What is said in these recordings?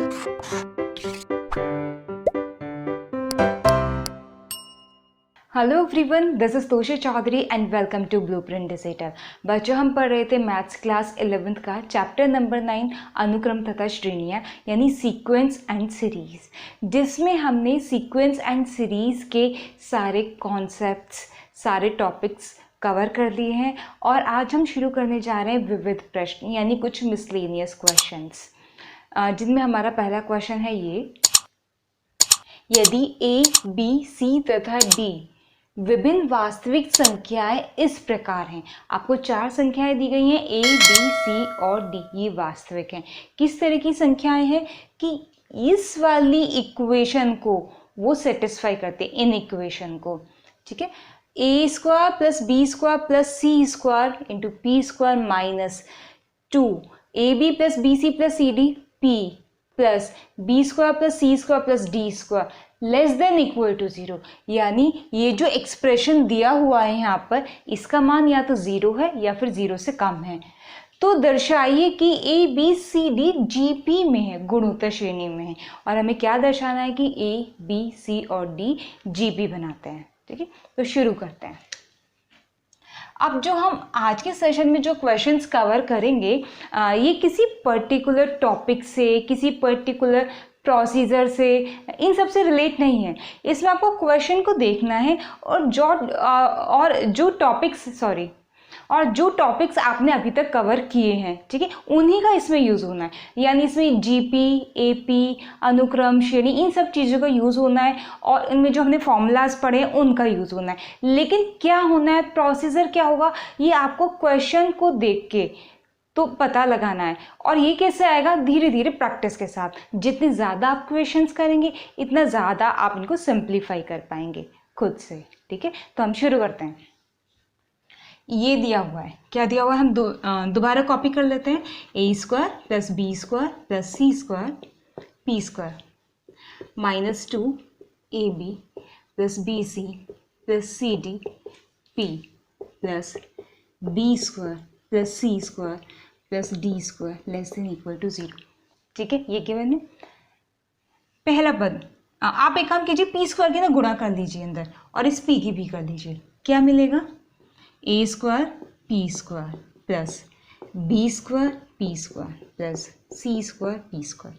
Hello everyone, this is Toshi Chaudhary and welcome to blueprint digital. बच्चों, हम पढ़ रहे थे मैथ्स क्लास 11th का चैप्टर नंबर 9 अनुक्रम तथा श्रेणियाँ यानी सीक्वेंस एंड सीरीज, जिसमें हमने सीक्वेंस एंड सीरीज के सारे कॉन्सेप्ट्स, सारे टॉपिक्स कवर कर लिए हैं। और आज हम शुरू करने जा रहे हैं विविध प्रश्न यानी कुछ मिसलेनियस क्वेश्चंस, जिनमें हमारा पहला क्वेश्चन है ये: यदि ए, बी, सी तथा डी विभिन्न वास्तविक संख्याएं इस प्रकार हैं। आपको 4 संख्याएं दी गई हैं, ए, बी, सी और डी, ये वास्तविक हैं। किस तरह की संख्याएं हैं कि इस वाली इक्वेशन को वो सेटिस्फाई करते हैं, इन इक्वेशन को। ठीक है, A square plus B square plus C square into P square minus 2 A B plus B C plus C D P plus B square plus C square plus D square less than equal to 0। यानी ये जो expression दिया हुआ है यहाँ पर, इसका मान या तो 0 है या फिर 0 से कम है। तो दर्शाइए कि A B C D GP में है, गुणोत्तर श्रेणी में है। और हमें क्या दर्शाना है कि ए बी सी और डी जीपी बनाते हैं। ठीक है, तो शुरू करते हैं। अब जो हम आज के सेशन में जो क्वेश्चंस कवर करेंगे, ये किसी पर्टिकुलर टॉपिक से, किसी पर्टिकुलर प्रोसीजर से, इन सब से रिलेट नहीं है। इसमें आपको क्वेश्चन को देखना है और जो टॉपिक्स आपने अभी तक कवर किए हैं, ठीक है, उन्हीं का इसमें यूज़ होना है। यानी इसमें जीपी, एपी, अनुक्रम, श्रेणी, इन सब चीज़ों का यूज़ होना है। और इनमें जो हमने फॉर्मूलाज पढ़े हैं उनका यूज़ होना है। लेकिन क्या होना है, प्रोसीजर क्या होगा, ये आपको क्वेश्चन को देख के तो पता लगाना है। और ये कैसे आएगा, धीरे धीरे प्रैक्टिस के साथ। जितने ज़्यादा आप क्वेश्चंस करेंगे, इतना ज़्यादा आप इनको सिंप्लीफाई कर पाएंगे खुद से। ठीक है, तो हम शुरू करते हैं। ये दिया हुआ है, क्या दिया हुआ है, हम दोबारा कॉपी कर लेते हैं। A square plus B square plus C square P square minus 2 A B plus B C plus C D P plus B square plus C square plus D square less than equal to 0। ठीक है, ये given है। पहला पद, आप एक काम कीजिए, पी स्क्वायर की ना गुणा कर लीजिए अंदर और इस पी की भी कर लीजिए। क्या मिलेगा, A square P square plus B square P square plus C square P square,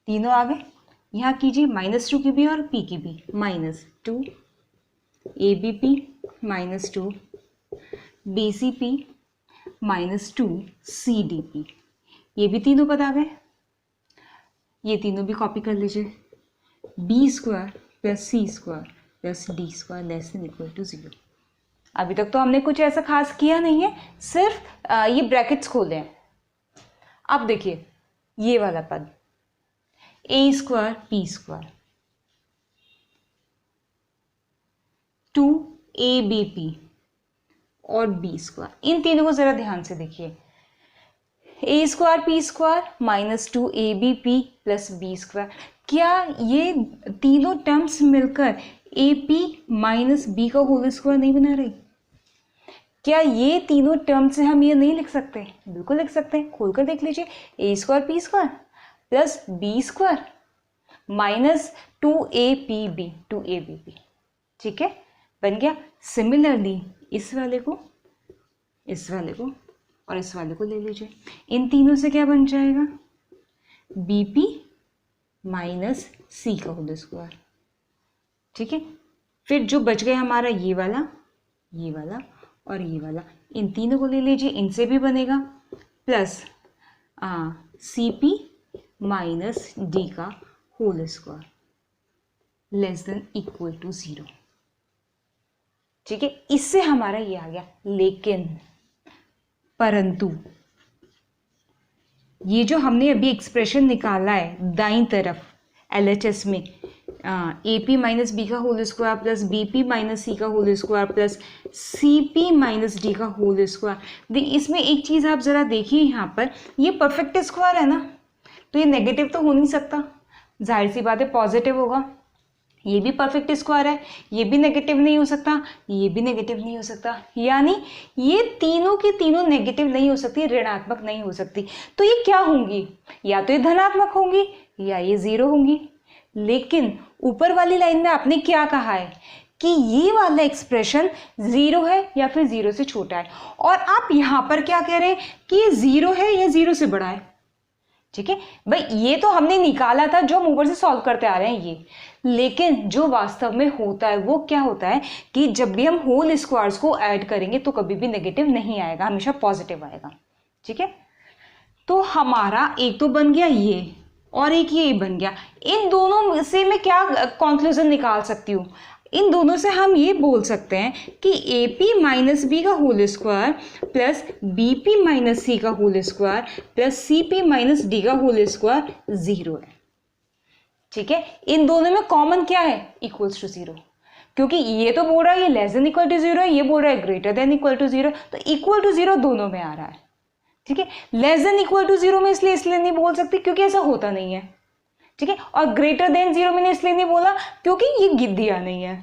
तीनों आ गए। यहाँ कीजिए -2 की भी और पी की भी, -2 A B P minus 2 B C P -2 C D P, ये भी तीनों पद आ गए। ये तीनों भी कॉपी कर लीजिए। B square plus C square plus D square less than equal to 0। अभी तक तो हमने कुछ ऐसा खास किया नहीं है, सिर्फ ये ब्रैकेट्स खोले हैं। अब देखिए ये वाला पद, A square P square 2 A B P और बी स्क्वायर, इन तीनों को जरा ध्यान से देखिए। A square P square -2 A B P plus B square, क्या ये तीनों टर्म्स मिलकर ए पी माइनस बी का होल स्क्वायर नहीं बना रही? क्या ये तीनों टर्म्स से हम ये नहीं लिख सकते? बिल्कुल लिख सकते हैं, खोलकर देख लीजिए। A square P square plus B square -2 A P B 2 A B P, ठीक है, बन गया। सिमिलरली इस वाले को और इस वाले को ले लीजिए। इन तीनों से क्या बन जाएगा, बी पी माइनस सी का होल स्क्वायर। ठीक है, फिर जो बच गया हमारा ये वाला और ये वाला, इन तीनों को ले लीजिए, इनसे भी बनेगा plus C P minus D का whole square less than equal to 0। ठीक है, इससे हमारा ये आ गया। लेकिन परंतु ये जो हमने अभी एक्सप्रेशन निकाला है दाईं तरफ LHS में, ए पी माइनस बी का whole square plus B P minus C का whole square plus C P minus D का होल स्क्वायर, इसमें एक चीज़ आप ज़रा देखिए, यहाँ पर ये परफेक्ट स्क्वायर है ना, तो ये नेगेटिव तो हो नहीं सकता, जाहिर सी बात है पॉजिटिव होगा। ये भी परफेक्ट स्क्वायर है, ये भी नेगेटिव नहीं हो सकता, ये भी नेगेटिव नहीं हो सकता, यानी ये तीनों की तीनों नेगेटिव नहीं हो सकती, ऋणात्मक नहीं हो सकती। तो ये क्या होंगी, या तो ये धनात्मक होंगी या ये जीरो होंगी। लेकिन ऊपर वाली लाइन में आपने क्या कहा है कि ये वाला एक्सप्रेशन जीरो है या फिर जीरो से छोटा है, और आप यहाँ पर क्या कह रहे हैं कि ये जीरो है या जीरो से बड़ा है। ठीक है भाई, ये तो हमने निकाला था जो हम ऊपर से सॉल्व करते आ रहे हैं ये, लेकिन जो वास्तव में होता है वो क्या होता है कि जब भी हम होल स्क्वायर्स को ऐड करेंगे तो कभी भी नेगेटिव नहीं आएगा, हमेशा पॉजिटिव आएगा। ठीक है, तो हमारा एक तो बन गया ये और एक ये बन गया। इन दोनों से मैं क्या कंक्लूजन निकाल सकती हूँ, इन दोनों से हम ये बोल सकते हैं कि ए पी माइनस बी का whole square plus B P minus C का whole square plus C P minus D का होल स्क्वायर जीरो है। ठीक है, इन दोनों में कॉमन क्या है, इक्वल्स टू जीरो, क्योंकि ये तो बोल रहा है ये less than equal to zero है, ये बोल रहा है greater than equal to zero, तो इक्वल टू जीरो दोनों में आ रहा है। ठीक है, less than equal to zero में इसलिए नहीं बोल सकती क्योंकि ऐसा होता नहीं है। ठीक है, और ग्रेटर देन जीरो मैंने इसलिए नहीं बोला क्योंकि ये दिया नहीं है।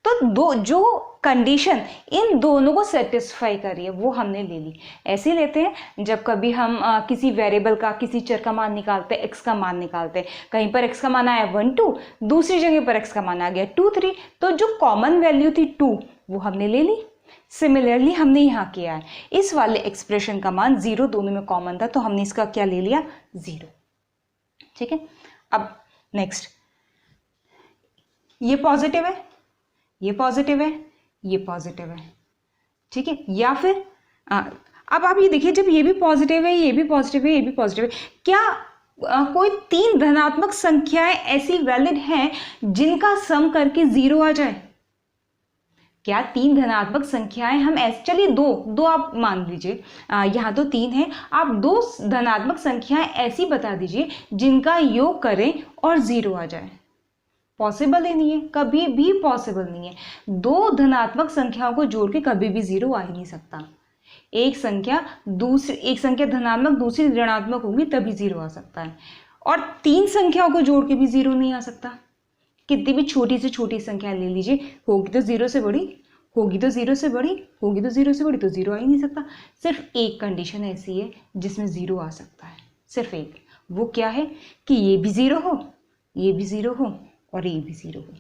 तो दो जो कंडीशन इन दोनों को सेटिस्फाई कर रही है वो हमने ले ली। ऐसे लेते हैं जब कभी हम किसी वेरिएबल का, किसी चर का मान निकालते हैं, एक्स का मान निकालते हैं, कहीं पर एक्स का मान आया 1 2, दूसरी जगह पर एक्स का मान आ गया 2 3, तो जो कॉमन वैल्यू थी 2 वो हमने ले ली। सिमिलरली हमने यहाँ किया है, इस वाले एक्सप्रेशन का मान 0 दोनों में कॉमन था तो हमने इसका क्या ले लिया, 0। ठीक है, अब नेक्स्ट, ये पॉजिटिव है, ये पॉजिटिव है, ये पॉजिटिव है। ठीक है, या फिर अब आप ये देखिए, जब ये भी पॉजिटिव है, ये भी पॉजिटिव है, ये भी पॉजिटिव है, क्या कोई तीन धनात्मक संख्याएं ऐसी वैलिड हैं जिनका सम करके 0 आ जाए? क्या तीन धनात्मक संख्याएं हम ऐसे, चलिए दो आप मान लीजिए, यहाँ तो 3 है, आप 2 धनात्मक संख्याएं ऐसी बता दीजिए जिनका योग करें और 0 आ जाए। पॉसिबल ही नहीं है, कभी भी पॉसिबल नहीं है। 2 धनात्मक संख्याओं को जोड़ के कभी भी 0 आ ही नहीं सकता। एक संख्या धनात्मक दूसरी ऋणात्मक होगी तभी 0 आ सकता है, और 3 संख्याओं को जोड़ के भी 0 नहीं आ सकता। कितनी भी छोटी से छोटी संख्या ले लीजिए, होगी तो 0 से बड़ी, होगी तो 0 से बड़ी, होगी तो 0 से बड़ी, तो 0 आ ही नहीं सकता। सिर्फ एक कंडीशन ऐसी है जिसमें 0 आ सकता है, सिर्फ एक। वो क्या है कि ये भी 0 हो, ये भी 0 हो और ये भी 0 हो।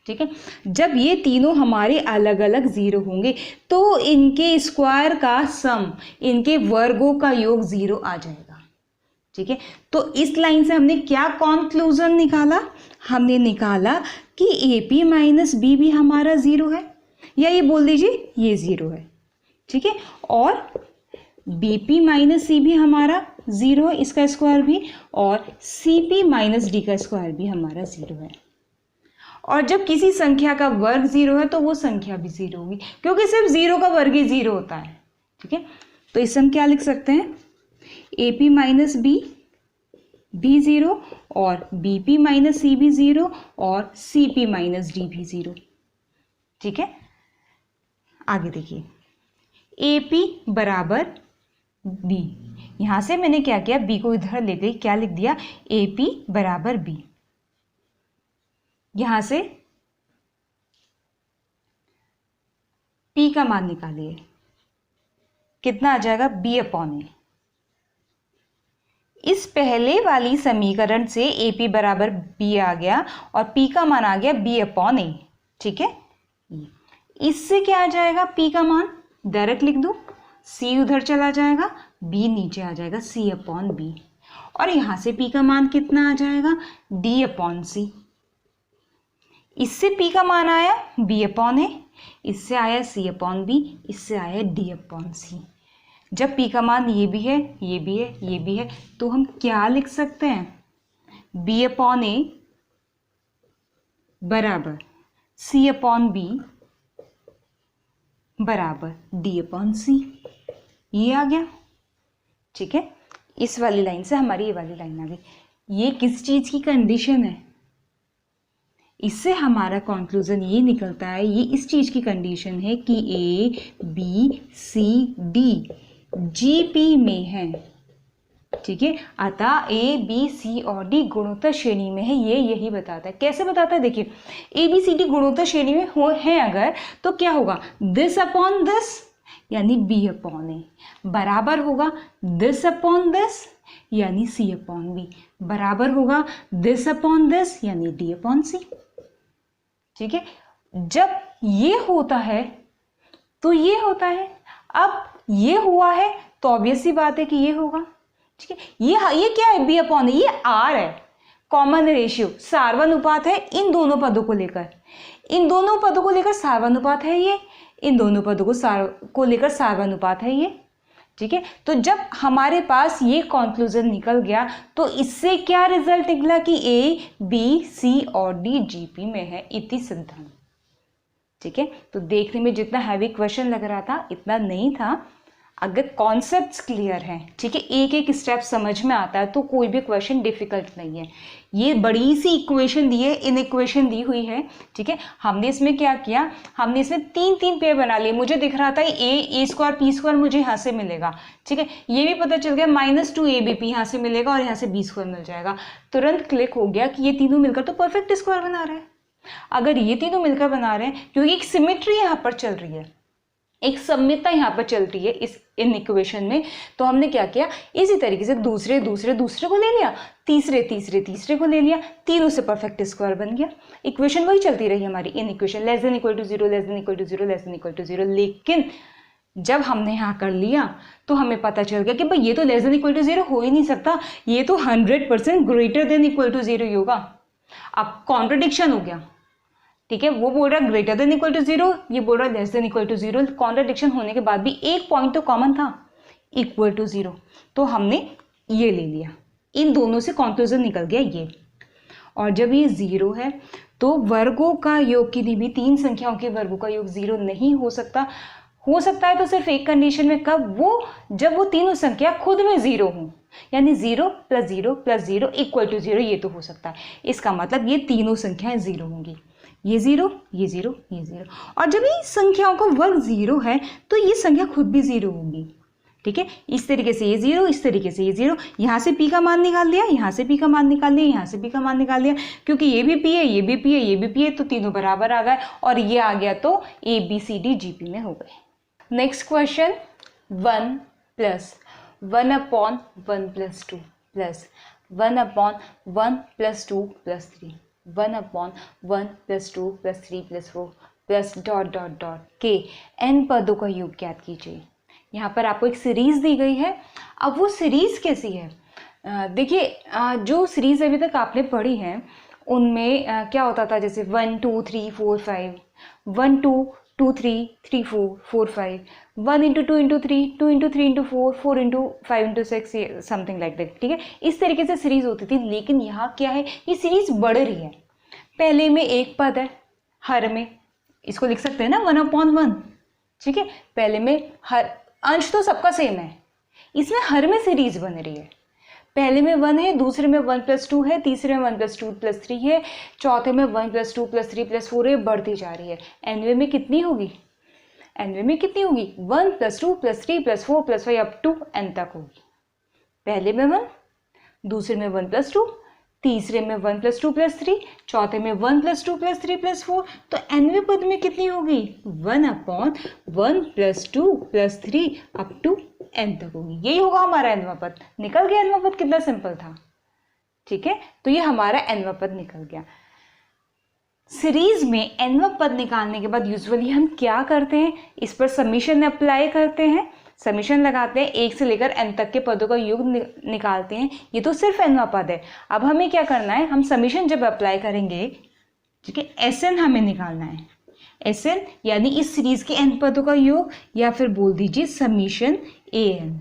ठीक है, जब ये तीनों हमारे अलग अलग 0 होंगे तो इनके स्क्वायर का सम, इनके वर्गों का योग 0 आ जाएगा। ठीक है, तो इस लाइन से हमने क्या कंक्लूजन निकाला, हमने निकाला कि ए पी माइनस बी भी हमारा 0 है, या ये बोल दीजिए ये 0 है। ठीक है, और बी पी माइनस सी भी हमारा 0 है, इसका स्क्वायर भी, और सी पी माइनस डी का स्क्वायर भी हमारा 0 है। और जब किसी संख्या का वर्ग 0 है तो वो संख्या भी 0 होगी, क्योंकि सिर्फ 0 का वर्ग ही 0 होता है। ठीक है, तो इससे हम क्या लिख सकते हैं, ए पी माइनस बी भी 0 और बी पी माइनस सी भी 0 और सी पी माइनस डी भी 0। ठीक है, आगे देखिए, ए पी बराबर बी, यहां से मैंने क्या किया, बी को इधर ले गई, क्या लिख दिया, ए पी बराबर बी। यहां से पी का मान निकालिए, कितना आ जाएगा, बी अपॉन ए। इस पहले वाली समीकरण से ए पी बराबर बी आ गया और पी का मान आ गया बी अपॉन ए। ठीक है, इससे क्या आ जाएगा, पी का मान डायरेक्ट लिख दूं, सी उधर चला जाएगा, बी नीचे आ जाएगा, सी अपॉन बी, और यहां से पी का मान कितना आ जाएगा, डी अपॉन सी। इससे पी का मान आया बी अपॉन ए, इससे आया सी अपॉन बी, इससे आया डी अपॉन सी। जब पी का मान ये भी है, ये भी है, ये भी है, तो हम क्या लिख सकते हैं, बी अपॉन ए बराबर सी अपॉन बी बराबर डी अपॉन सी, ये आ गया। ठीक है, इस वाली लाइन से हमारी ये वाली लाइन आ गई। ये किस चीज की कंडीशन है, इससे हमारा कंक्लूजन ये निकलता है, ये इस चीज की कंडीशन है कि A B C D G P में है। ठीक है, अतः ए बी सी और डी गुणोत्तर श्रेणी में है, ये यही बताता है। कैसे बताता है, देखिए ए बी सी डी गुणोत्तर श्रेणी में हो है अगर, तो क्या होगा, दिस अपॉन दिस यानी बी अपॉन ए बराबर होगा दिस अपॉन दिस यानी सी अपॉन बी बराबर होगा दिस अपॉन दिस यानी डी अपॉन सी। ठीक है, जब ये होता है तो ये होता है, अब ये हुआ है तो ऑब्वियस सी बात है कि ये होगा। ठीक है, ये क्या है, बी अपॉन ये आर है, कॉमन रेशियो सार्वनुपात है इन दोनों पदों को लेकर, इन दोनों पदों को लेकर सार्वनुपात है ये, इन दोनों पदों को लेकर सार्वनुपात है ये। ठीक है, तो जब हमारे पास ये कॉन्क्लूजन निकल गया तो इससे क्या रिजल्ट निकला कि ए बी सी और डी जीपी में है, इति सिद्धांत। ठीक है, तो देखने में जितना हैवी क्वेश्चन लग रहा था इतना नहीं था, अगर कॉन्सेप्ट्स क्लियर हैं, ठीक है, एक एक स्टेप समझ में आता है तो कोई भी क्वेश्चन डिफिकल्ट नहीं है। ये बड़ी सी इक्वेशन दी है, इन इक्वेशन दी हुई है। ठीक है, हमने इसमें क्या किया, हमने इसमें तीन तीन पेयर बना लिए। मुझे दिख रहा था ए स्क्वायर पी स्क्वायर मुझे यहाँ से मिलेगा। ठीक है, ये भी पता चल गया -2 ABP यहाँ से मिलेगा और यहाँ से बी स्क्वायर मिल जाएगा। तुरंत क्लिक हो गया कि ये तीनों मिलकर तो परफेक्ट स्क्वायर बना रहे हैं। अगर ये तीनों मिलकर बना रहे हैं, क्योंकि एक सिमेट्री यहाँ पर चल रही है, एक सममितता यहाँ पर चल रही है इन इक्वेशन में, तो हमने क्या किया, इसी तरीके से दूसरे को ले लिया, तीसरे को ले लिया, तीनों से परफेक्ट स्क्वायर बन गया। इक्वेशन वही चलती रही हमारी, इन equation less than equal to zero, less than equal to zero, less than equal to zero. लेकिन जब हमने यहाँ कर लिया तो हमें पता चल गया कि भाई ये तो less than equal to zero हो ही नहीं सकता, ये तो 100% greater than equal to zero ही होगा। अब कॉन्ट्रडिक्शन हो गया। ठीक है, वो बोल रहा है greater than equal to zero, ये बोल रहा है less than equal to zero. Contradiction होने के बाद भी एक पॉइंट तो कॉमन था, इक्वल टू जीरो, तो हमने ये ले लिया। इन दोनों से कंक्लूजन निकल गया ये। और जब ये जीरो है तो वर्गों का योग, किन्हीं भी तीन संख्याओं के वर्गों का योग जीरो नहीं हो सकता। हो सकता है तो सिर्फ एक कंडीशन में, कब, जब वो तीनों संख्या खुद में जीरो हो, यानी 0 + 0 + 0 = 0, ये तो हो सकता है। इसका मतलब ये तीनों संख्याएं जीरो होंगी, ये जीरो, ये जीरो, ये जीरो। और जब ये संख्याओं का वर्ग जीरो है तो ये संख्या खुद भी जीरो होगी। ठीक है, इस तरीके से ये जीरो, इस तरीके से ये जीरो। यहाँ से पी का मान निकाल दिया, यहाँ से पी का मान निकाल दिया, यहाँ से पी का मान निकाल दिया, क्योंकि ये भी पी है, ये भी पी है, ये भी पी है, तो तीनों बराबर आ गए और ये आ गया तो ABCD GP में हो गए। नेक्स्ट क्वेश्चन, 1 + 1/1 + 2 + 1/1 + 2 + 3 1/1 + 2 + 3 + 4 + ... के n पदों का योग ज्ञात कीजिए। यहाँ पर आपको एक सीरीज दी गई है। अब वो सीरीज कैसी है, देखिए जो सीरीज अभी तक आपने पढ़ी है उनमें क्या होता था, जैसे 1 2 3 4 5, 1 2 2 3 3 4 4 5, 1 × 2 × 3 2 × 3 × 4 4 × 5 × 6, समथिंग लाइक दैट। ठीक है, इस तरीके से सीरीज होती थी। लेकिन यहाँ क्या है, ये सीरीज बढ़ रही है। पहले में एक पद है, हर में इसको लिख सकते हैं ना 1/1। ठीक है, पहले में हर, अंश तो सबका सेम है, इसमें हर में सीरीज बन रही है। पहले में 1 है, दूसरे में 1 + 2 है, तीसरे में 1 + 2 + 3 है, चौथे में 1 + 2 + 3 + 4 है, बढ़ती जा रही है। एनवे में कितनी होगी, एनवे में कितनी होगी, 1 + 2 + 3 + 4 + 5 अप टू n तक होगी। पहले में 1, दूसरे में 1 + 2, तीसरे में 1 + 2 + 3, चौथे में 1 + 2 + 3 + 4, तो एनवे पद में कितनी होगी, 1/1 + 2 + 3 अप टू n तक होगी। यही होगा हमारा एनवा पद। निकल गया एनवा पद, कितना सिंपल था। ठीक है, तो ये हमारा एनवा पद निकल गया। सीरीज में एनवा पद निकालने के बाद यूजुअली हम क्या करते हैं, इस पर समीशन अप्लाई करते हैं, समीशन लगाते हैं, 1 से लेकर n तक के पदों का योग निकालते हैं। ये तो सिर्फ एनवा पद है। अब हमें क्या करना है, हम समीशन जब अप्लाई करेंगे, ठीक है, SN हमें निकालना है। SN यानी इस सीरीज के n पदों का योग, या फिर बोल दीजिए समीशन AN।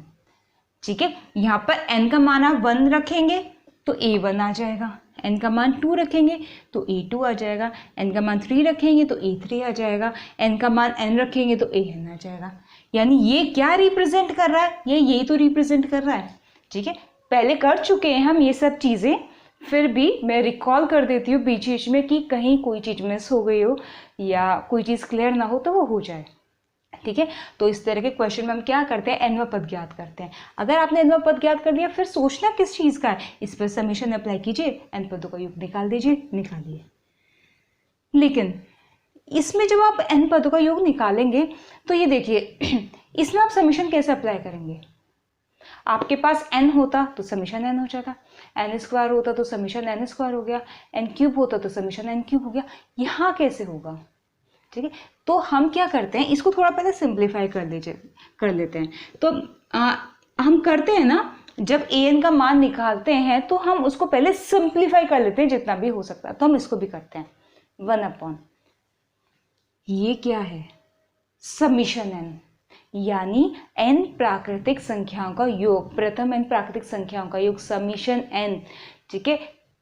ठीक है, यहाँ पर n का मान आप 1 रखेंगे तो A1 आ जाएगा, n का मान 2 रखेंगे तो A2 आ जाएगा, n का मान 3 रखेंगे तो A3 आ जाएगा, n का मान n रखेंगे तो AN आ जाएगा। यानी ये क्या रिप्रेजेंट कर रहा है, ये यही तो रिप्रेजेंट कर रहा है। ठीक है, पहले कर चुके हैं हम ये सब चीज़ें, फिर भी मैं रिकॉल कर देती हूँ बीच बीच में कि कहीं कोई चीज़ मिस हो गई हो या कोई चीज़ क्लियर ना हो तो वो हो जाए। ठीक है। तो इस तरह के क्वेश्चन में हम क्या करते हैं, nवां पद ज्ञात करते हैं। अगर आपने nवां पद ज्ञात कर दिया, फिर सोचना किस चीज़ का है, इस पर समेशन अप्लाई कीजिए, n पदों का योग निकाल दीजिए, निकालिए। लेकिन इसमें जब आप n पदों का योग निकालेंगे तो ये देखिए इसमें आप समेशन कैसे अप्लाई करेंगे। आपके पास n होता तो समेशन n हो जाता, n स्क्वायर होता तो समेशन n स्क्वायर हो गया, n क्यूब होता तो समेशन n क्यूब हो गया। यहाँ कैसे होगा, ठीक है। तो हम क्या करते हैं, इसको थोड़ा पहले सिंप्लीफाई कर लेते हैं। तो हम करते हैं ना, जब an का मान निकालते हैं तो हम उसको पहले सिंप्लीफाई कर लेते हैं जितना भी हो सकता है। तो हम इसको भी करते हैं, 1/, ये क्या है, समीशन n, यानी n प्राकृतिक संख्याओं का योग, प्रथम n प्राकृतिक संख्याओं का योग समीशन n, ठीक है।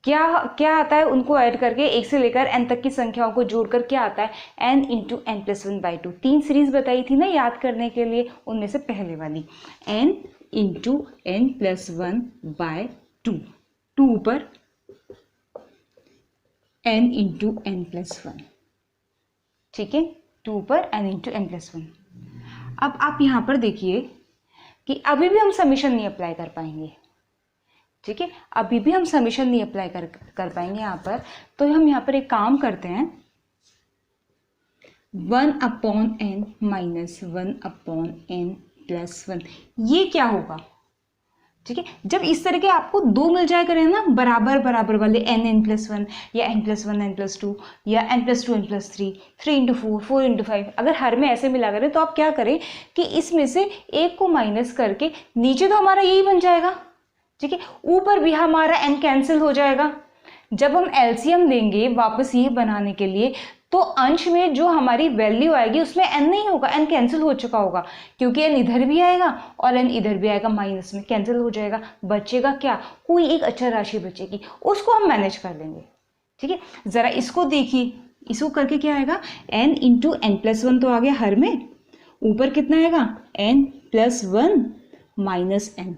क्या क्या आता है, उनको ऐड करके 1 से लेकर n तक की संख्याओं को जोड़कर क्या आता है, n into n plus 1/2। 3 series बताई थी ना याद करने के लिए, उनमें से पहले वाली n इंटू n प्लस 1/2, 2 पर n इंटू n प्लस 1, ठीक है, 2 पर n इंटू n प्लस 1। अब आप यहाँ पर देखिए कि अभी भी हम समीशन नहीं अप्लाई कर पाएंगे, ठीक है, अभी भी हम समीशन नहीं अप्लाई कर पाएंगे यहाँ पर। तो हम यहाँ पर एक काम करते हैं, 1/n माइनस 1/n प्लस 1, ये क्या होगा, ठीक है। जब इस तरह के आपको दो मिल जाए करें ना बराबर बराबर वाले, n प्लस 1 या n प्लस 1 n प्लस 2 या n plus 2 n plus 3, 3 into 4 4 into 5, अगर हर में ऐसे मिला करें तो आप क्या करें कि इसमें से एक को माइनस करके नीचे तो हमारा यही बन जाएगा, ठीक है, ऊपर भी हमारा n कैंसिल हो जाएगा। जब हम एलसीएम देंगे वापस ये बनाने के लिए, तो अंश में जो हमारी वैल्यू आएगी उसमें n नहीं होगा, n कैंसिल हो चुका होगा, क्योंकि n इधर भी आएगा और n इधर भी आएगा, माइनस में कैंसिल हो जाएगा। बचेगा क्या, कोई एक अचर राशि बचेगी, उसको हम मैनेज कर लेंगे, ठीक है। ज़रा इसको देखिए, इसको करके क्या आएगा, n इंटू n प्लस 1 तो आ गया हर में, ऊपर कितना आएगा, n प्लस 1 माइनस n,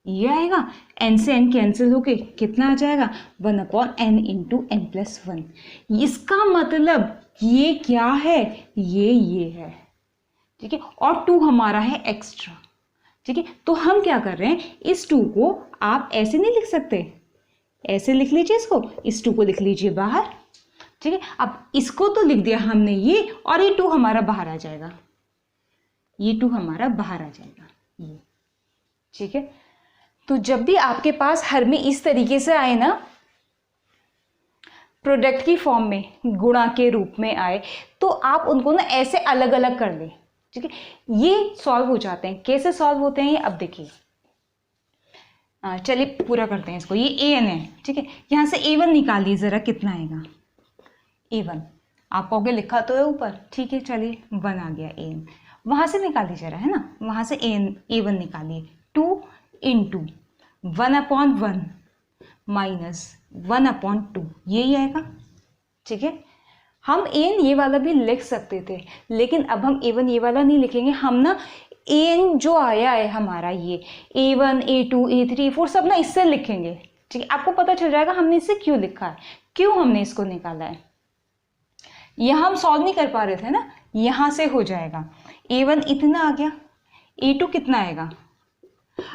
ये आएगा, n से n कैंसिल होके कितना आ जाएगा, 1/n इंटू n प्लस 1। इसका मतलब ये क्या है, ये है, ठीक है, और 2 हमारा है एक्स्ट्रा, ठीक है। तो हम क्या कर रहे हैं, इस 2 को आप ऐसे नहीं लिख सकते, ऐसे लिख लीजिए इसको, इस 2 को लिख लीजिए बाहर, ठीक है। अब इसको तो लिख दिया हमने ये, और ये 2 हमारा बाहर आ जाएगा, ये 2 हमारा बाहर आ जाएगा, ये, ठीक है। तो जब भी आपके पास हर में इस तरीके से आए ना, प्रोडक्ट की फॉर्म में गुणा के रूप में आए, तो आप उनको ना ऐसे अलग अलग कर लें, ठीक है, ये सॉल्व हो जाते हैं। कैसे सॉल्व होते हैं ये अब देखिए, चलिए पूरा करते हैं इसको। ये an है, ठीक है, यहाँ से a1 निकालिए ज़रा, कितना आएगा a1, आप कहोगे लिखा तो है ऊपर, ठीक है, चलिए 1 आ गया an, वहाँ से निकालिए ज़रा, है ना, वहाँ से a1 निकालिए, 2 इंटू 1/1 माइनस 1/2, यही आएगा, ठीक है। हम an ये वाला भी लिख सकते थे, लेकिन अब हम a1 ये वाला नहीं लिखेंगे, हम ना an जो आया है हमारा, ये a1 a2 a3 a4 सब ना इससे लिखेंगे, ठीक है। आपको पता चल जाएगा हमने इसे क्यों लिखा है, क्यों हमने इसको निकाला है। यहाँ हम सॉल्व नहीं कर पा रहे थे ना, यहाँ से हो जाएगा, a1 इतना आ गया, a2 कितना आएगा।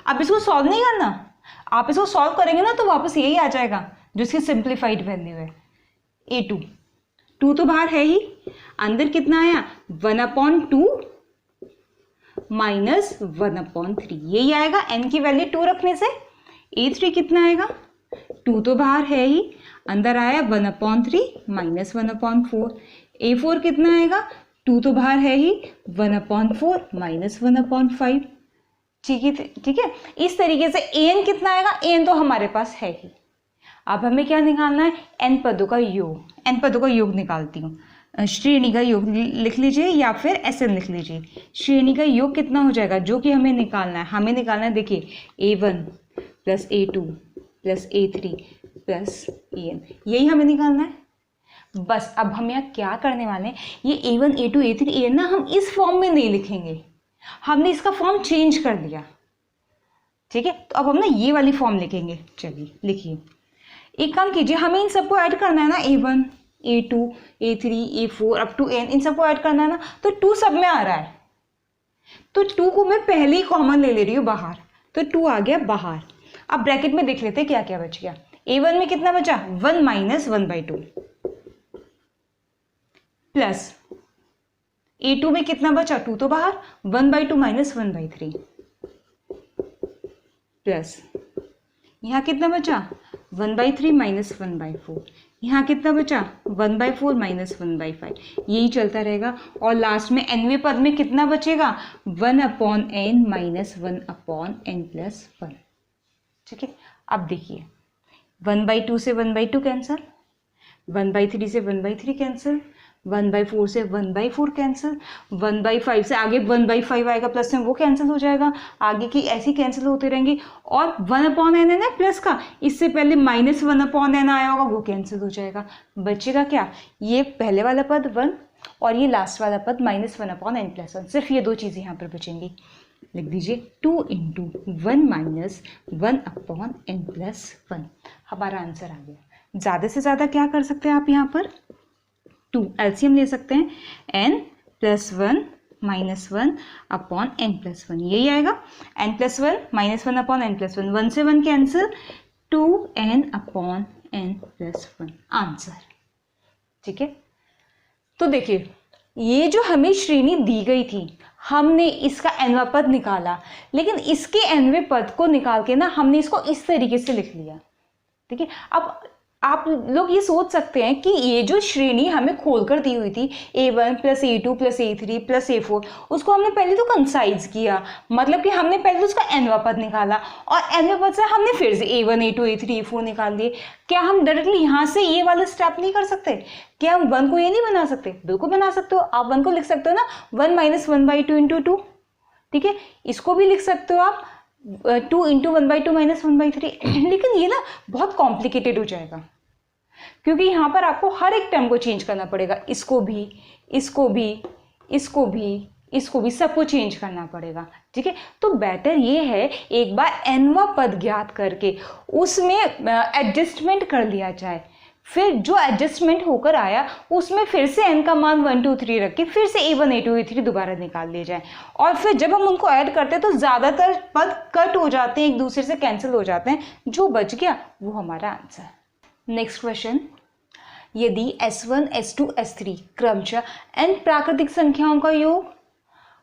अब इसको सॉल्व नहीं करना, आप इसको सॉल्व करेंगे ना तो वापस यही आ जाएगा जो इसकी सिंप्लीफाइड वैल्यू है, a2, 2 तो बाहर है ही, अंदर कितना आया 1/2 माइनस 1/3, यही आएगा n की वैल्यू 2 रखने से। a3 कितना आएगा, 2 तो बाहर है ही, अंदर आया 1/3 माइनस 1/4। a4 कितना आएगा, 2 तो बाहर है ही, 1/4 माइनस 1/5, ठीक है। इस तरीके से an कितना आएगा, an तो हमारे पास है ही। अब हमें क्या निकालना है, n पदों का योग, n पदों का योग निकालती हूँ। श्रेणी का योग लिख लीजिए या फिर SN लिख लीजिए। श्रेणी का योग कितना हो जाएगा, जो कि हमें निकालना है, देखिए a1 plus a2 plus a3 plus an, यही हमें निकालना है। बस अब हम यहाँ क्या करने वाले हैं, ये a1 a2 a3 an ना हम इस फॉर्म में नहीं लिखेंगे, हमने इसका फॉर्म चेंज कर दिया, ठीक है। तो अब हम ना ये वाली फॉर्म लिखेंगे। चलिए लिखिए, एक काम कीजिए, हमें इन सबको ऐड करना है ना, a1 a2 a3 a4 up to n, इन सबको ऐड करना है ना, तो 2 सब में आ रहा है, तो 2 को मैं पहले ही कॉमन ले रही हूँ बाहर, तो 2 आ गया बाहर। अब ब्रैकेट में देख लेते हैं क्या क्या बच गया। a1 में कितना बचा, 1 माइनस 1/2 प्लस a2 में कितना बचा, 2 तो बाहर, 1/2 माइनस 1/3 प्लस यहाँ कितना बचा, 1/3 माइनस 1/4, यहाँ कितना बचा, 1/4 माइनस 1/5, यही चलता रहेगा। और लास्ट में nवें पद में कितना बचेगा, 1/n माइनस 1/n प्लस 1। ठीक है, अब देखिए 1/2 से 1/2 कैंसिल, 1/3 से 1/3 कैंसिल, 1/4 से 1/4 कैंसिल, 1/5 से आगे 1/5 आएगा प्लस में, वो कैंसिल हो जाएगा, आगे की ऐसी कैंसिल होते रहेंगे। और 1/n है ना प्लस का, इससे पहले माइनस 1/n आया होगा, वो कैंसिल हो जाएगा। बचेगा क्या, ये पहले वाला पद 1 और ये लास्ट वाला पद माइनस 1/n प्लस 1, सिर्फ ये दो चीज़ें यहाँ पर बचेंगी। लिख दीजिए 2 × 1 माइनस 1/n प्लस 1, हमारा आंसर आ गया। ज़्यादा से ज़्यादा क्या कर सकते हैं आप यहाँ पर, 2 एलसीएम ले सकते हैं, n plus 1 minus 1/n plus 1, यही आएगा, n plus 1 minus 1/n plus 1, 1 से 1 कैंसिल, 2n/n प्लस 1 आंसर। ठीक है, तो देखिए ये जो हमें श्रेणी दी गई थी, हमने इसका nवां पद निकाला, लेकिन इसके nवें पद को निकाल के ना हमने इसको इस तरीके से लिख लिया। ठीक है, अब आप लोग ये सोच सकते हैं कि ये जो श्रेणी हमें खोलकर दी हुई थी a1 plus a2 plus a3 plus a4, उसको हमने पहले तो कंसाइज किया, मतलब कि हमने पहले तो उसका nवां पद निकाला और nवें पद से हमने फिर से a1 a2 a3 a4 निकाल दिए। क्या हम डायरेक्टली यहाँ से ये वाला स्टेप नहीं कर सकते, क्या हम 1 को ये नहीं बना सकते, बिल्कुल बना सकते हो। आप 1 को लिख सकते हो ना 1 माइनस 1/2 इंटू 2, ठीक है, इसको भी लिख सकते हो आप 2 इंटू 1/2 माइनस 1/3, लेकिन ये ना बहुत कॉम्प्लिकेटेड हो जाएगा, क्योंकि यहाँ पर आपको हर एक टर्म को चेंज करना पड़ेगा, इसको भी, इसको भी, इसको भी, इसको भी, सबको चेंज करना पड़ेगा। ठीक है, तो बेटर ये है एक बार nवां पद ज्ञात करके उसमें एडजस्टमेंट कर लिया जाए, फिर जो एडजस्टमेंट होकर आया उसमें फिर से n का मान 1 2 3 रख के फिर से a1 a2 a3 दोबारा निकाल लिए जाए, और फिर जब हम उनको ऐड करते हैं तो ज़्यादातर पद कट हो जाते हैं, एक दूसरे से कैंसिल हो जाते हैं, जो बच गया वो हमारा आंसर। नेक्स्ट क्वेश्चन, यदि s1 s2 s3 क्रमशः n प्राकृतिक संख्याओं का योग,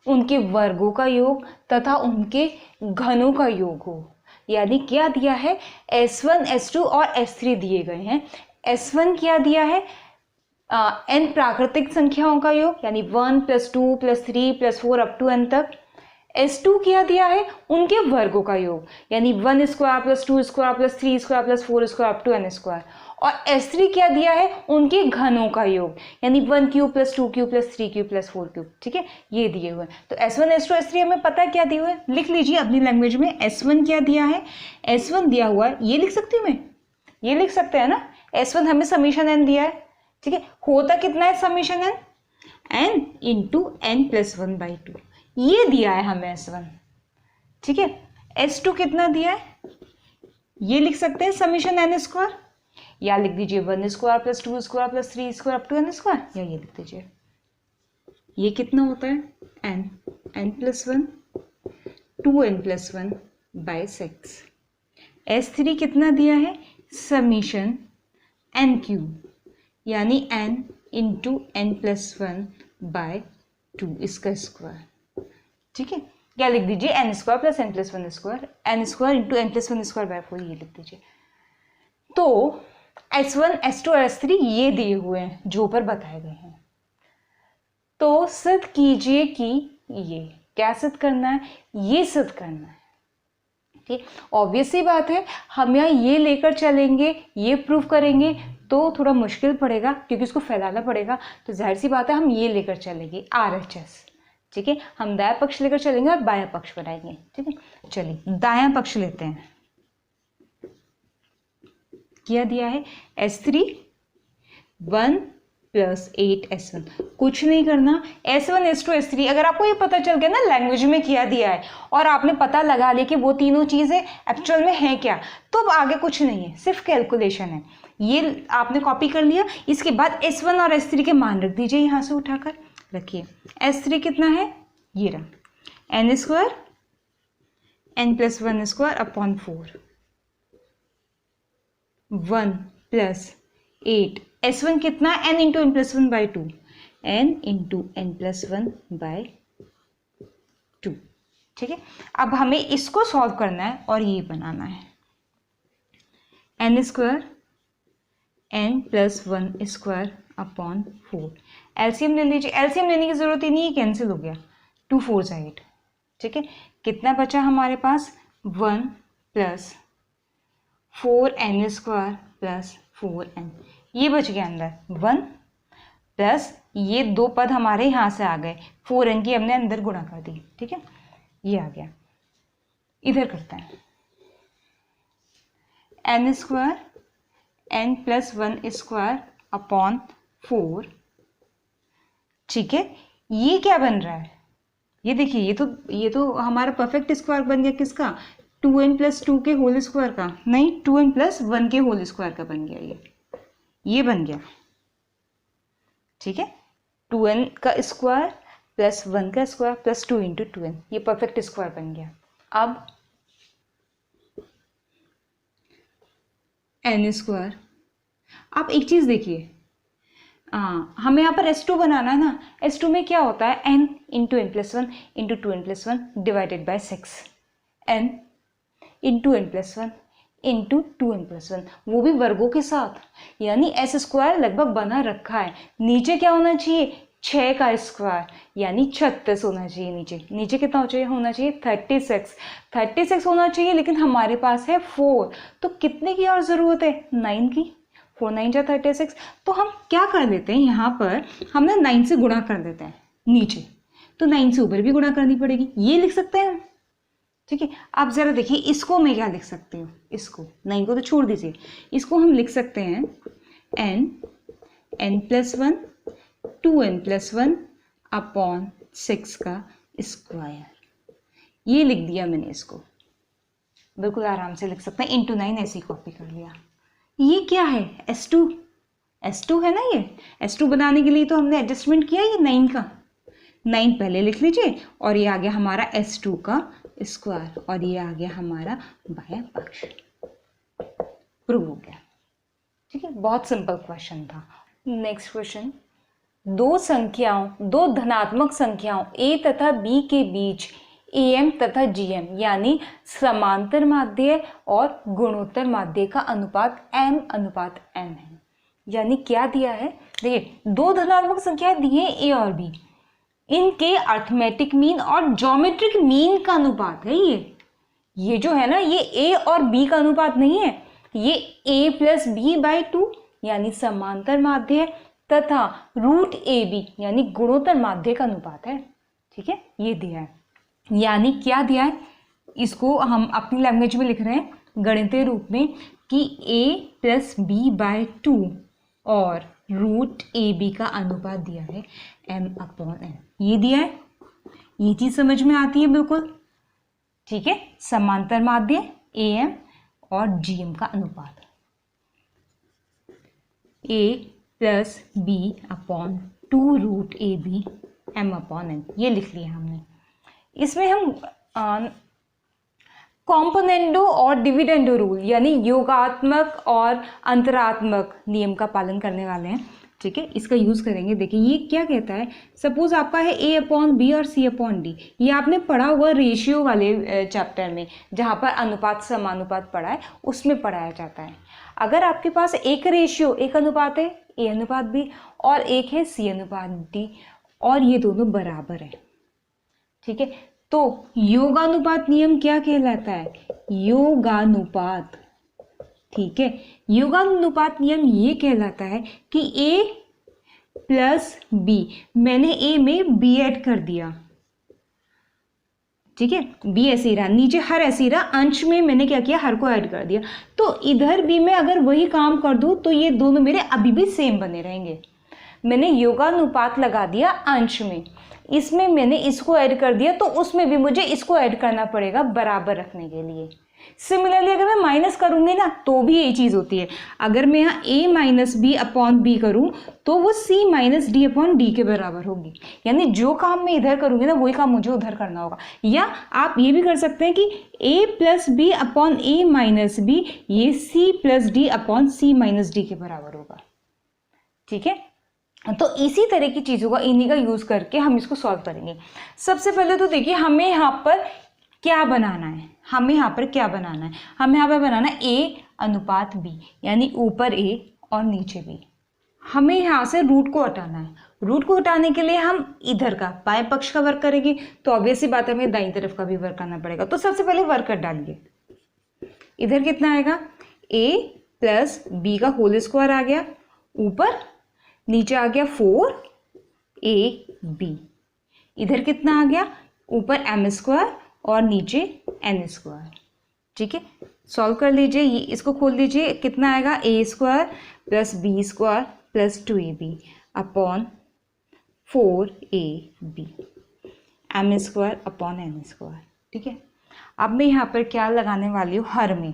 उनके वर्गों का योग तथा उनके घनों का योग हो, यानी क्या दिया है, s1 s2 और s3 दिए गए हैं। s1 क्या दिया है, n प्राकृतिक संख्याओं का योग, यानी 1 + 2 + 3 + 4 अप टू n तक। s2 क्या दिया है, उनके वर्गों का योग, यानी 1² + 2² + 3² + 4² अप टू n²। और s3 क्या दिया है, उनके घनों का योग, यानी 1³ + 2³ + 3³ + 4³। ठीक है, ये दिए हुए हैं। तो s1 s2 s3 हमें पता है क्या दिए हुए हैं, लिख लीजिए अपनी लैंग्वेज में। s1 क्या दिया है, s1 दिया हुआ है, ये लिख सकती हूँ मैं, ये लिख सकते हैं ना, s1 हमें समीशन n दिया है। ठीक है, होता कितना है summation n, n into n + 1/2, ये दिया है हमें s1। ठीक है, s2 कितना दिया है, ये लिख सकते हैं समीशन n², या लिख दीजिए 1² + 2² + 3² अप टू n², या ये लिख दीजिए, ये कितना होता है n, n + 1 2n + 1/6। s3 कितना दिया है, समीशन n³, यानी n इंटू n + 1/2 इसका स्क्वायर। ठीक है, क्या लिख दीजिए n² + n + 1², n² into n + 1²/4, ये लिख दीजिए। तो s1 s2 और s3 ये दिए हुए हैं जो ऊपर बताए गए हैं, तो सिद्ध कीजिए कि ये क्या सिद्ध करना है, ये सिद्ध करना है। ठीक, ऑब्वियस सी बात है, हम यहाँ ये लेकर चलेंगे, ये प्रूव करेंगे तो थोड़ा मुश्किल पड़ेगा, क्योंकि इसको फैलाना पड़ेगा, तो जाहिर सी बात है हम ये लेकर चलेंगे RHS। ठीक है, हम दायां पक्ष लेकर चलेंगे और बायां पक्ष बनाएंगे। ठीक है, चलिए दायां पक्ष लेते हैं। क्या दिया है, s3 1 + 8 s1, कुछ नहीं करना, s1 s2 s3 अगर आपको ये पता चल गया ना लैंग्वेज में क्या दिया है और आपने पता लगा लिया कि वो तीनों चीज़ें एक्चुअल में हैं क्या, तो अब आगे कुछ नहीं है, सिर्फ कैलकुलेशन है। ये आपने कॉपी कर लिया, इसके बाद s1 और s3 के मान रख दीजिए, यहाँ से उठाकर रखिए। s3 कितना है, ये रहा, n square n plus 1 square upon 4, 1 plus 8, S1 कितना, n into n plus 1 by 2, n into n plus 1 by 2। ठीक है, अब हमें इसको सॉल्व करना है और ये बनाना है n square n plus 1 square upon 4। LCM ले लीजिए, एलसीएम लेने की जरूरत ही नहीं है, कैंसिल हो गया, 2 4 जा 8। ठीक है, कितना बचा हमारे पास, 1 plus 4n square plus 4n, ये बच गया अंदर 1 प्लस ये 2 पद हमारे यहाँ से आ गए, 4n की हमने अंदर गुणा कर दी। ठीक है, ये आ गया, इधर करते हैं n square n plus 1 square upon 4। ठीक है, ये क्या बन रहा है, ये देखिए, ये तो हमारा परफेक्ट स्क्वायर बन गया, किसका, 2n प्लस 2 के होल स्क्वायर का, नहीं 2n प्लस 1 के होल स्क्वायर का बन गया, ये बन गया। ठीक है, 2n का स्क्वायर प्लस 1 का स्क्वायर प्लस 2 इंटू 2n, ये परफेक्ट स्क्वायर बन गया। अब n स्क्वायर, आप एक चीज देखिए, हमें यहाँ पर S2 बनाना है ना, S2 में क्या होता है, n into n plus 1 into 2n plus 1 divided by 6, n into n plus 1 into 2n plus 1, वो भी वर्गों के साथ, यानी s स्क्वायर लगभग बना रखा है। नीचे क्या होना चाहिए, 6 का स्क्वायर यानी 36 होना चाहिए, नीचे कितना होना चाहिए 36 होना चाहिए, लेकिन हमारे पास है 4, तो कितने की और ज़रूरत है, 9 की, 4 9 जा 36। तो हम क्या कर देते हैं, यहाँ पर हम ना 9 से गुणा कर देते हैं नीचे, तो 9 से ऊपर भी गुणा करनी पड़ेगी, ये लिख सकते हैं हम। ठीक है, आप ज़रा देखिए, इसको मैं क्या लिख सकती हूँ, इसको 9 को तो छोड़ दीजिए, इसको हम लिख सकते हैं n plus 1 2n plus 1 upon 6 का स्क्वायर, ये लिख दिया मैंने, इसको बिल्कुल आराम से लिख सकते हैं, इंटू 9 ऐसे ही कॉपी कर लिया। ये क्या है, S2 है ना, ये S2 बनाने के लिए तो हमने एडजस्टमेंट किया, ये 9 का, 9 पहले लिख लीजिए, और ये आ गया हमारा S2 का स्क्वायर, और ये आ गया हमारा बायां पक्ष, प्रूव हो गया। ठीक है, बहुत सिंपल क्वेश्चन था। नेक्स्ट क्वेश्चन, दो धनात्मक संख्याओं a तथा b के बीच am तथा gm यानी समांतर माध्य और गुणोत्तर माध्य का अनुपात m/n है। यानी क्या दिया है, देखिए, दो धनात्मक संख्याएं दी हैं a और b, इनके अर्थमेटिक मीन और ज्योमेट्रिक मीन का अनुपात है ये जो है ना, ये a और b का अनुपात नहीं है, ये a प्लस b बाई 2 यानी समांतर माध्य तथा रूट AB यानी गुणोत्तर माध्य का अनुपात है। ठीक है, ये दिया है, यानी क्या दिया है, इसको हम अपनी लैंग्वेज में लिख रहे हैं गणितीय रूप में कि a प्लस b बाई 2 और रूट AB का अनुपात दिया है m/n, ये दिया है, ये चीज समझ में आती है बिल्कुल। ठीक है, समांतर माध्य am और gm का अनुपात, a plus b upon 2 root AB m/n, ये लिख लिया हमने। इसमें हम कॉम्पोनेंडो और डिविडेंडो रूल यानी योगात्मक और अंतरात्मक नियम का पालन करने वाले हैं। ठीक है, इसका यूज़ करेंगे। देखिए, ये क्या कहता है, सपोज आपका है a/b और c/d, ये आपने पढ़ा हुआ रेशियो वाले चैप्टर में, जहाँ पर अनुपात समानुपात पढ़ा है, उसमें पढ़ाया जाता है। अगर आपके पास एक रेशियो, एक अनुपात है a/b और एक है c/d और ये दोनों बराबर है, ठीक है, तो योगानुपात नियम क्या कहलाता है, योगानुपात। ठीक है, योगानुपात नियम ये कहलाता है कि a प्लस b, मैंने a में b ऐड कर दिया, ठीक है, b ऐसे ही रहा, नीचे हर ऐसे ही रहा, अंश में मैंने क्या किया, हर को ऐड कर दिया, तो इधर भी मैं अगर वही काम कर दूं तो ये दोनों मेरे अभी भी सेम बने रहेंगे। मैंने योगानुपात लगा दिया अंश में, इसमें मैंने इसको ऐड कर दिया, तो उसमें भी मुझे इसको ऐड करना पड़ेगा बराबर रखने के लिए, सिमिलरली अगर मैं माइनस करूँगी ना तो भी यही चीज़ होती है। अगर मैं यहाँ a minus b upon b करूँ तो वो c minus d upon d के बराबर होगी। यानी जो काम मैं इधर करूँगी ना वही काम मुझे उधर करना होगा। या आप ये भी कर सकते हैं कि a plus b upon a minus b ये c plus d upon c minus d के बराबर होगा। ठीक है, तो इसी तरह की चीज़ों का इन्हीं का यूज़ करके हम इसको सॉल्व करेंगे। सबसे पहले तो देखिए हमें यहाँ पर क्या बनाना है, हमें यहाँ पर क्या बनाना है, हमें यहाँ पर बनाना है a अनुपात b, यानी ऊपर a और नीचे b। हमें यहाँ से रूट को हटाना है। रूट को हटाने के लिए हम इधर का बाएं पक्ष का वर्क करेंगे, तो ऑब्वियस सी बात है हमें दाईं तरफ का भी वर्क करना पड़ेगा। तो सबसे पहले वर्क कर डालिए। इधर कितना आएगा, a प्लस बी का होल स्क्वायर आ गया ऊपर, नीचे आ गया 4ab। इधर कितना आ गया, ऊपर m स्क्वायर और नीचे n स्क्वायर। ठीक है, सॉल्व कर लीजिए, इसको खोल लीजिए, कितना आएगा a square plus B square plus 2ab upon 4ab, m square upon n square. ठीक है, अब मैं यहाँ पर क्या लगाने वाली हूँ, हर में।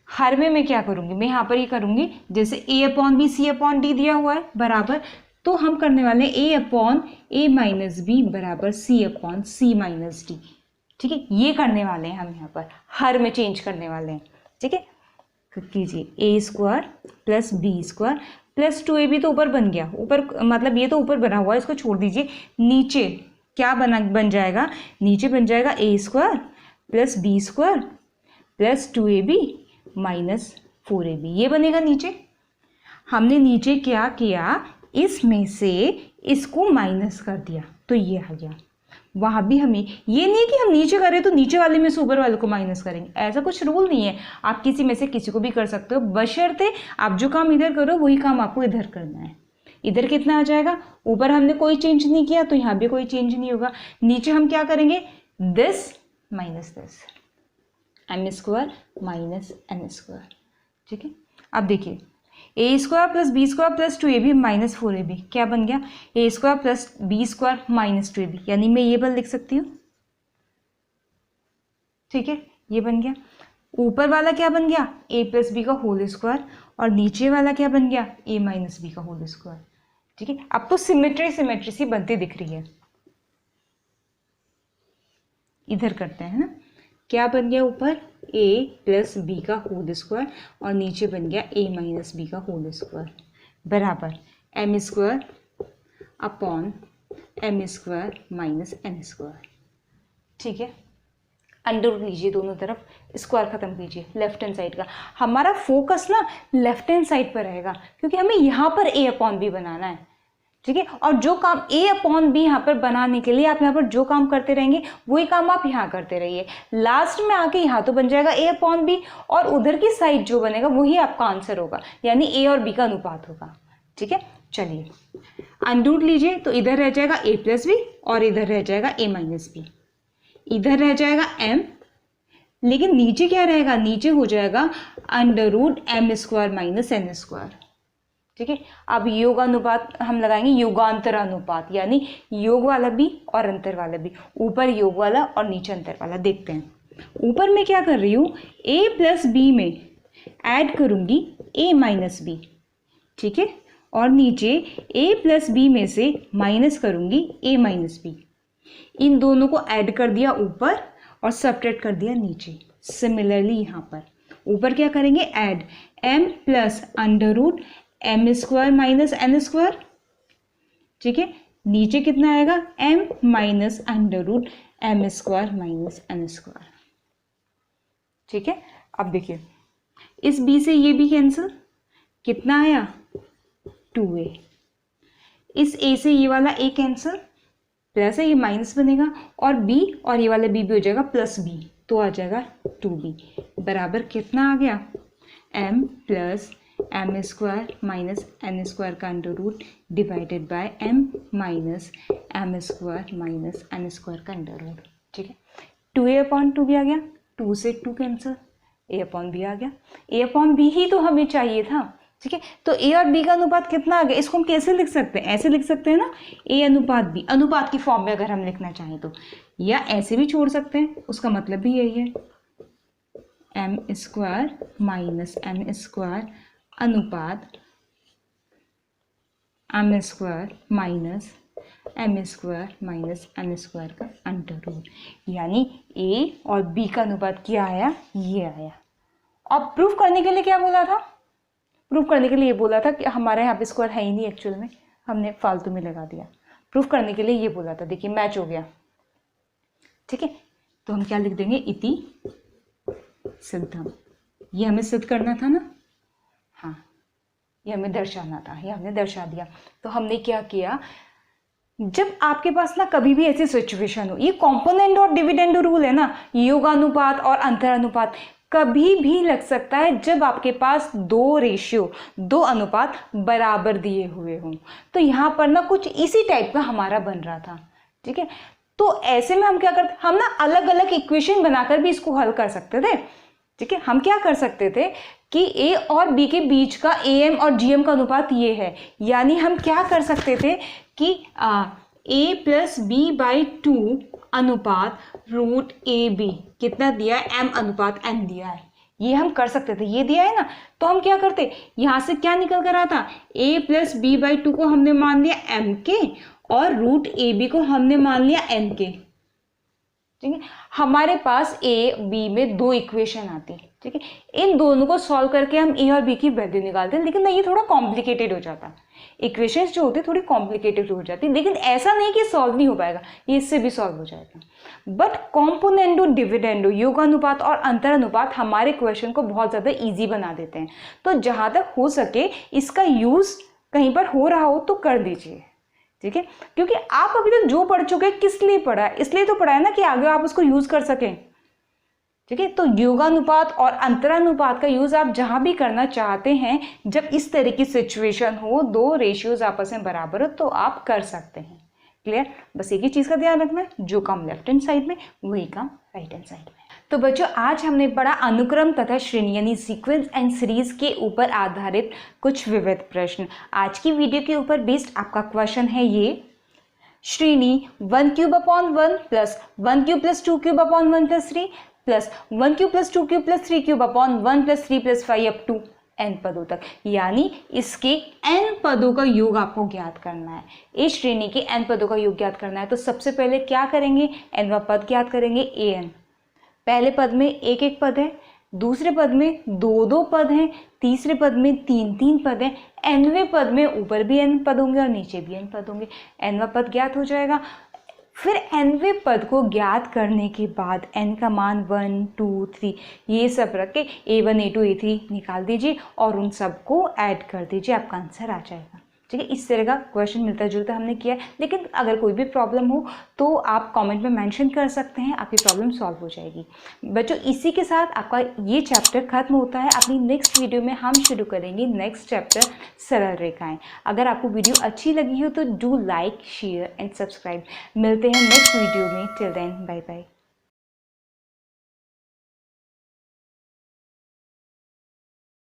हर में मैं क्या करूँगी, मैं यहाँ पर ये करूँगी जैसे a upon b c upon d दिया हुआ है बराबर, तो हम करने वाले हैं a upon a minus b बराबर c upon c minus d. ठीक है, ये करने वाले हैं हम यहाँ पर, हर में चेंज करने वाले हैं। ठीक है, कीजिए a square plus B square plus 2ab तो ऊपर बन गया, ऊपर मतलब ये तो ऊपर बना हुआ है, इसको छोड़ दीजिए। नीचे क्या बन जाएगा, नीचे बन जाएगा a square plus B square plus 2ab minus 4ab, ये बनेगा नीचे। हमने नीचे क्या किया, इसमें से इसको माइनस कर दिया तो ये आ गया। वहाँ भी हमें ये नहीं है कि हम नीचे करें तो नीचे वाले में से ऊपर वाले को माइनस करेंगे, ऐसा कुछ रूल नहीं है। आप किसी में से किसी को भी कर सकते हो, बशर्ते आप जो काम इधर करो वही काम आपको इधर करना है। इधर कितना आ जाएगा, ऊपर हमने कोई चेंज नहीं किया तो यहाँ भी कोई चेंज नहीं होगा। नीचे हम क्या करेंगे, this minus this, m square minus n square. ठीक है, अब देखिए a square plus B square plus 2ab minus 4ab क्या बन गया, a square plus B square minus 2ab, यानी मैं ये बल लिख सकती हूँ। ठीक है, ये बन गया। ऊपर वाला क्या बन गया, a प्लस बी का होल स्क्वायर, और नीचे वाला क्या बन गया, a माइनस बी का होल स्क्वायर। ठीक है, अब तो सिमेट्री सी बनती दिख रही है। इधर करते हैं ना, क्या बन गया, ऊपर a प्लस बी का होल स्क्वायर और नीचे बन गया a माइनस बी का होल स्क्वायर बराबर m square upon m square minus n square. ठीक है, अंडर लीजिए दोनों तरफ, स्क्वायर खत्म कीजिए। लेफ्ट हैंड साइड का हमारा फोकस ना लेफ्ट हैंड साइड पर रहेगा, क्योंकि हमें यहाँ पर a अपॉन बी बनाना है। ठीक है, और जो काम a अपॉन बी यहाँ पर बनाने के लिए आप यहाँ पर जो काम करते रहेंगे वही काम आप यहाँ करते रहिए। लास्ट में आके यहाँ तो बन जाएगा a अपॉन बी, और उधर की साइड जो बनेगा वही आपका आंसर होगा, यानी a और b का अनुपात होगा। ठीक है, चलिए अनरूट लीजिए, तो इधर रह जाएगा a प्लस बी और इधर रह जाएगा a माइनस बी, इधर रह जाएगा m, लेकिन नीचे क्या रहेगा, नीचे हो जाएगा under root m square minus n square. ठीक है, अब योग अनुपात हम लगाएंगे, योगांतर अनुपात, यानी योग वाला भी और अंतर वाला भी, ऊपर योग वाला और नीचे अंतर वाला। देखते हैं, ऊपर मैं क्या कर रही हूँ, a प्लस बी में ऐड करूँगी a माइनस बी। ठीक है, और नीचे a प्लस बी में से माइनस करूँगी a माइनस बी। इन दोनों को ऐड कर दिया ऊपर और सब्ट्रैक्ट कर दिया नीचे। सिमिलरली यहाँ पर ऊपर क्या करेंगे, add m plus under root m square minus n square. ठीक है, नीचे कितना आएगा, m minus under root m square minus n square. ठीक है, अब देखिए इस b से ये भी कैंसिल, कितना आया 2a, इस a से ये वाला a कैंसिल, प्लस है ये माइनस बनेगा, और b और ये वाला b भी हो जाएगा प्लस b, तो आ जाएगा 2b बराबर कितना आ गया, m plus M square minus N square का under root divided by m minus M square minus N square का अंडर रूट। ठीक है, 2a अपॉन 2b आ गया, 2 से 2 कैंसिल, a अपॉन b आ गया। a अपॉन b ही तो हमें चाहिए था। ठीक है, तो a और b का अनुपात कितना आ गया, इसको हम कैसे लिख सकते हैं, ऐसे लिख सकते हैं ना, a अनुपात b, अनुपात की फॉर्म में अगर हम लिखना चाहें तो, या ऐसे भी छोड़ सकते हैं, उसका मतलब भी यही है। M square minus N square अनुपात M square minus M square minus N square का अंडर रूट, यानी ए और बी का अनुपात क्या आया, ये आया। अब प्रूफ करने के लिए क्या बोला था, प्रूफ करने के लिए ये बोला था कि हमारे यहाँ पे स्क्वायर है ही नहीं, एक्चुअल में हमने फालतू में लगा दिया। प्रूफ करने के लिए ये बोला था, देखिए मैच हो गया, ठीक है। तो हम क्या लिख देंगे, इति सिद्धम, ये हमें सिद्ध करना था ना, हाँ ये हमें दर्शाना था, ये हमने दर्शा दिया। तो हमने क्या किया, जब आपके पास ना कभी भी ऐसी सिचुएशन हो, ये कॉम्पोनेंट और डिविडेंड रूल है ना, योगानुपात और अंतरानुपात कभी भी लग सकता है जब आपके पास दो अनुपात बराबर दिए हुए हों। तो यहाँ पर ना कुछ इसी टाइप का हमारा बन रहा था, ठीक है। तो ऐसे में हम क्या करते, हम ना अलग अलग इक्वेशन बनाकर भी इसको हल कर सकते थे, ठीक है। हम क्या कर सकते थे कि ए और बी के बीच का ए एम और जी एम का अनुपात ये है, यानी हम क्या कर सकते थे कि ए प्लस बी बाई 2 अनुपात रूट ए बी कितना दिया है, एम अनुपात एन दिया है, ये हम कर सकते थे, ये दिया है ना। तो हम क्या करते, यहाँ से क्या निकल कर आता, ए प्लस बी बाई 2 को हमने मान लिया एम के और रूट ए बी को हमने मान लिया एन के, ठीक है। हमारे पास ए बी में दो इक्वेशन आती है, ठीक है। इन दोनों को सॉल्व करके हम ए और बी की वैल्यू निकालते हैं, लेकिन ना ये थोड़ा कॉम्प्लिकेटेड हो जाता है, इक्वेशंस जो होती है थोड़ी कॉम्प्लिकेटेड हो जाती है, लेकिन ऐसा नहीं कि सॉल्व नहीं हो पाएगा, ये इससे भी सॉल्व हो जाएगा। बट कॉम्पोनेंडो, डिविडेंडो, योगानुपात और अंतरानुपात हमारे क्वेश्चन को बहुत ज़्यादा ईजी बना देते हैं। तो जहाँ तक हो सके इसका यूज़ कहीं पर हो रहा हो तो कर दीजिए, ठीक है। क्योंकि आप अभी तक जो पढ़ चुके हैं किस लिए पढ़ा है, इसलिए तो पढ़ा है ना कि आगे आप उसको यूज कर सकें, ठीक है। तो योगानुपात और अंतरानुपात का यूज आप जहां भी करना चाहते हैं, जब इस तरह की सिचुएशन हो, दो रेशियोज आपस में बराबर हो, तो आप कर सकते हैं। क्लियर, बस एक ही चीज का ध्यान रखना है, जो काम लेफ्ट हैंड साइड में वही काम राइट हैंड साइड में। तो बच्चों आज हमने पढ़ा अनुक्रम तथा श्रेणी यानी सीक्वेंस एंड सीरीज के ऊपर आधारित कुछ विविध प्रश्न। आज की वीडियो के ऊपर बेस्ड आपका क्वेश्चन है ये, श्रेणी 1 cube upon 1 plus 1 cube plus 2 cube upon 1 plus 3 plus 1 cube plus 2 cube plus 3 cube upon 1 plus 3 plus 5 up to n पदों तक, यानी इसके n पदों का योग आपको ज्ञात करना है। इस श्रेणी के n पदों का योग ज्ञात करना है। तो सबसे पहले क्या करेंगे, nवां पद ज्ञात करेंगे an। पहले पद में एक एक पद है, दूसरे पद में दो दो पद हैं, तीसरे पद में तीन तीन पद हैं, nवें पद में ऊपर भी n पद होंगे और नीचे भी n पद होंगे। nवां पद ज्ञात हो जाएगा। फिर nवें पद को ज्ञात करने के बाद n का मान 1 2 3 ये सब रख के a1 a2 a3 निकाल दीजिए और उन सबको ऐड कर दीजिए, आपका आंसर आ जाएगा, ठीक है। इस तरह का क्वेश्चन मिलता जुलता हमने किया है, लेकिन अगर कोई भी प्रॉब्लम हो तो आप कमेंट में मेंशन कर सकते हैं, आपकी प्रॉब्लम सॉल्व हो जाएगी। बच्चों इसी के साथ आपका ये चैप्टर खत्म होता है। अपनी नेक्स्ट वीडियो में हम शुरू करेंगे नेक्स्ट चैप्टर सरल रेखाएं। अगर आपको वीडियो अच्छी लगी हो तो do like share and subscribe. मिलते हैं नेक्स्ट वीडियो में, टिल देन बाय बाय।